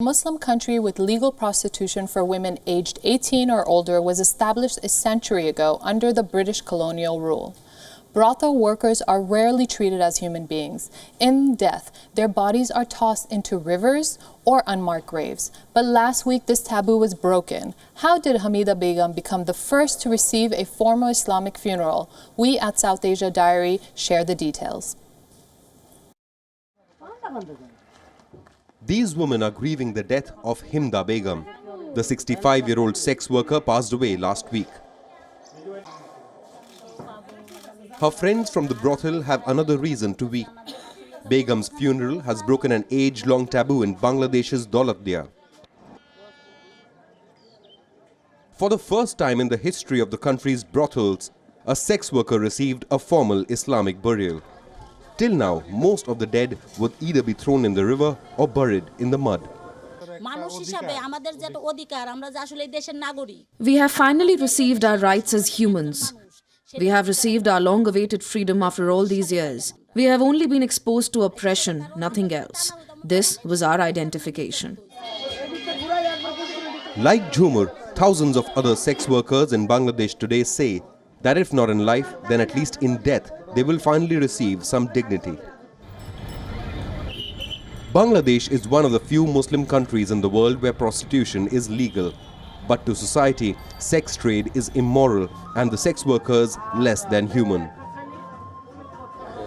A Muslim country with legal prostitution for women aged 18 or older was established a century ago under the British colonial rule. Brothel workers are rarely treated as human beings. In death, their bodies are tossed into rivers or unmarked graves. But last week, this taboo was broken. How did Hamida Begum become the first to receive a formal Islamic funeral? We at South Asia Diary share the details. These women are grieving the death of Hamida Begum. The 65-year-old sex worker passed away last week. Her friends from the brothel have another reason to weep. Begum's funeral has broken an age-long taboo in Bangladesh's Daulatdia. For the first time in the history of the country's brothels, a sex worker received a formal Islamic burial. Till now, most of the dead would either be thrown in the river or buried in the mud. We have finally received our rights as humans. We have received our long-awaited freedom after all these years. We have only been exposed to oppression, nothing else. This was our identification. Like Jhumur, thousands of other sex workers in Bangladesh today say that if not in life, then at least in death, they will finally receive some dignity. Bangladesh is one of the few Muslim countries in the world where prostitution is legal. But to society, sex trade is immoral and the sex workers less than human.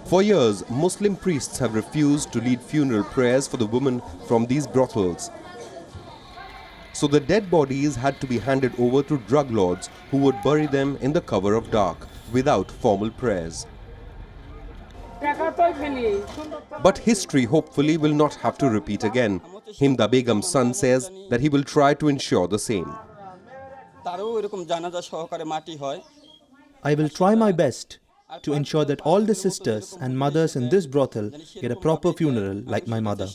For years, Muslim priests have refused to lead funeral prayers for the women from these brothels. So the dead bodies had to be handed over to drug lords who would bury them in the cover of dark without formal prayers. But history hopefully will not have to repeat again. Hamida Begum's son says that he will try to ensure the same. I will try my best to ensure that all the sisters and mothers in this brothel get a proper funeral like my mother.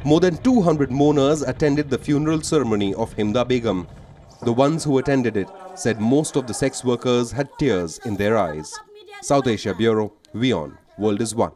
More than 200 mourners attended the funeral ceremony of Hamida Begum. The ones who attended it said most of the sex workers had tears in their eyes. South Asia Bureau, WION World is One.